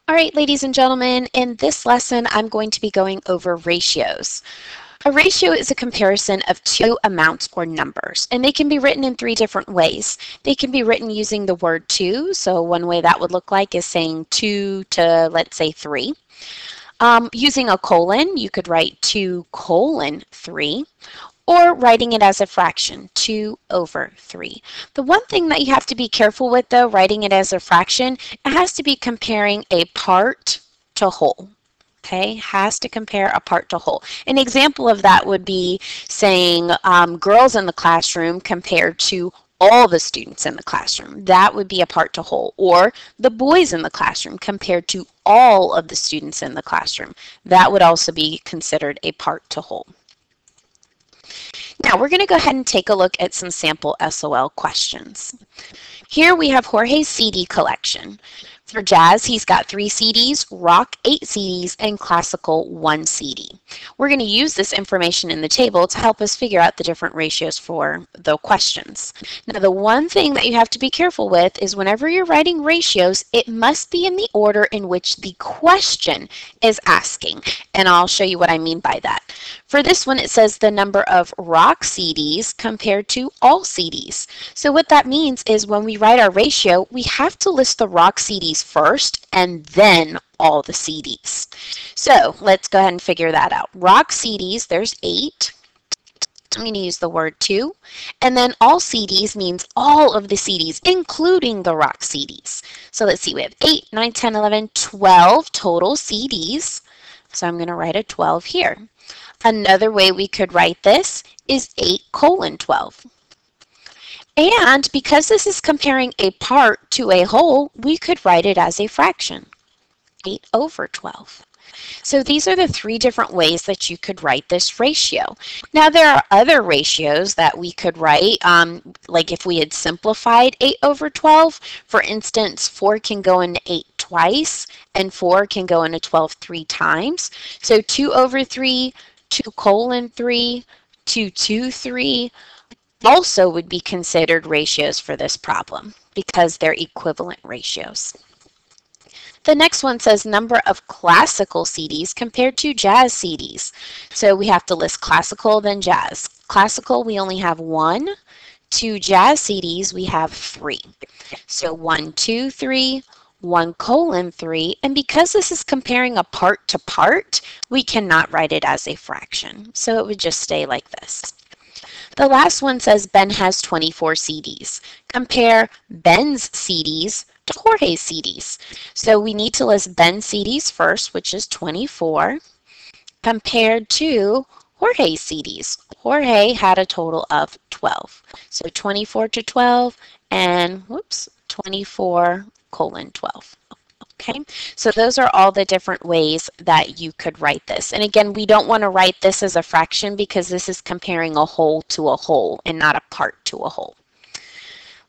All right, ladies and gentlemen, in this lesson, I'm going to be going over ratios. A ratio is a comparison of two amounts or numbers, and they can be written in three different ways. They can be written using the word to, so one way that would look like is saying 2 to, let's say, 3. Using a colon, you could write 2 colon 3, or writing it as a fraction, 2 over 3. The one thing that you have to be careful with, though, writing it as a fraction, it has to be comparing a part to whole. Okay, has to compare a part to whole. An example of that would be saying girls in the classroom compared to all the students in the classroom. That would be a part to whole. Or the boys in the classroom compared to all of the students in the classroom. That would also be considered a part to whole. Now we're going to go ahead and take a look at some sample SOL questions. Here we have Jorge's CD collection. For jazz, he's got 3 CDs, rock 8 CDs, and classical 1 CD. We're going to use this information in the table to help us figure out the different ratios for the questions. Now, the one thing that you have to be careful with is whenever you're writing ratios, it must be in the order in which the question is asking. And I'll show you what I mean by that. For this one, it says the number of rock CDs compared to all CDs. So what that means is when we write our ratio, we have to list the rock CDs first and then all the CDs. So let's go ahead and figure that out. Rock CDs, there's 8. I'm going to use the word 2. And then all CDs means all of the CDs, including the rock CDs. So let's see, we have 8, 9, 10, 11, 12 total CDs. So I'm going to write a 12 here. Another way we could write this is 8 colon 12. And because this is comparing a part to a whole, we could write it as a fraction, 8 over 12. So these are the 3 different ways that you could write this ratio. Now there are other ratios that we could write, like if we had simplified 8 over 12, for instance, 4 can go into 8 twice, and 4 can go into 12 3 times. So 2 over 3, 2 colon 3, 2, 2, 3 also would be considered ratios for this problem because they're equivalent ratios. The next one says number of classical CDs compared to jazz CDs. So we have to list classical, then jazz. Classical, we only have 1. To jazz CDs, we have 3. So 1, 2, 3, 1 colon 3, and because this is comparing a part to part, we cannot write it as a fraction. So it would just stay like this. The last one says Ben has 24 CDs. Compare Ben's CDs to Jorge's CDs. So we need to list Ben's CDs first, which is 24, compared to Jorge's CDs. Jorge had a total of 12. So 24 to 12 and, whoops, 24 colon 12. Okay, so those are all the different ways that you could write this. And again, we don't want to write this as a fraction because this is comparing a whole to a whole and not a part to a whole.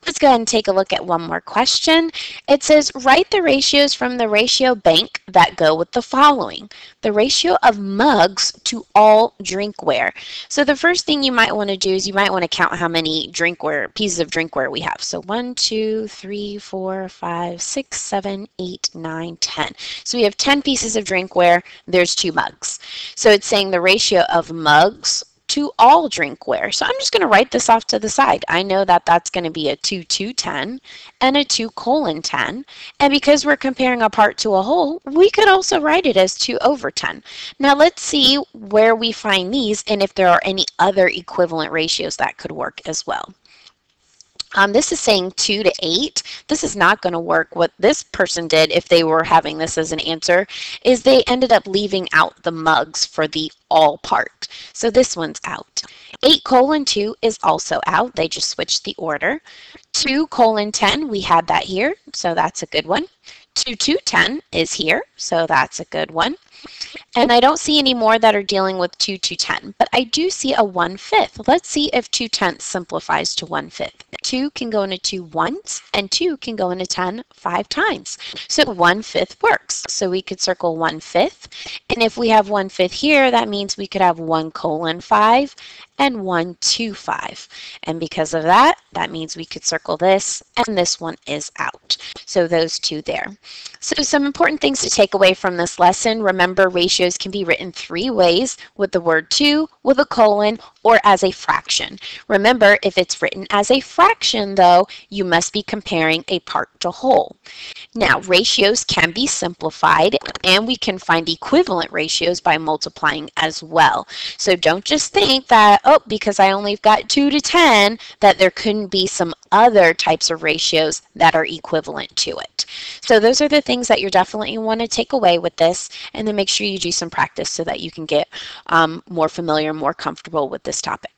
Let's go ahead and take a look at one more question. It says, write the ratios from the ratio bank that go with the following. The ratio of mugs to all drinkware. So the first thing you might want to do is you might want to count how many pieces of drinkware we have. So 1, 2, 3, 4, 5, 6, 7, 8, 9, 10. So we have 10 pieces of drinkware. There's 2 mugs. So it's saying the ratio of mugs to all drinkware. So I'm just going to write this off to the side. I know that that's going to be a 2, 2, 10 and a 2 colon 10. And because we're comparing a part to a whole, we could also write it as 2 over 10. Now let's see where we find these and if there are any other equivalent ratios that could work as well. This is saying 2 to 8. This is not going to work. What this person did, if they were having this as an answer, is they ended up leaving out the mugs for the all part. So this one's out. 8 colon 2 is also out. They just switched the order. 2 colon 10, we had that here, so that's a good one. 2, 2, 10 is here, so that's a good one. And I don't see any more that are dealing with 2 to 10, but I do see a 1/5. Let's see if 2/10 simplifies to 1/5. 2 can go into 2 once, and 2 can go into 10 5 times. So 1/5 works. So we could circle 1/5. And if we have 1/5 here, that means we could have 1 colon 5 and 1 to 5. And because of that, that means we could circle this, and this one is out. So those two there. So some important things to take away from this lesson. Remember, ratios can be written 3 ways: with the word to, with a colon, or as a fraction. Remember, if it's written as a fraction, though, you must be comparing a part to whole. Now, ratios can be simplified, and we can find equivalent ratios by multiplying as well. So don't just think that, oh, because I only got 2 to 10, that there couldn't be some other types of ratios that are equivalent to it. So those are the things that you definitely want to take away with this, and then make sure you do some practice so that you can get more familiar, more comfortable with this topic.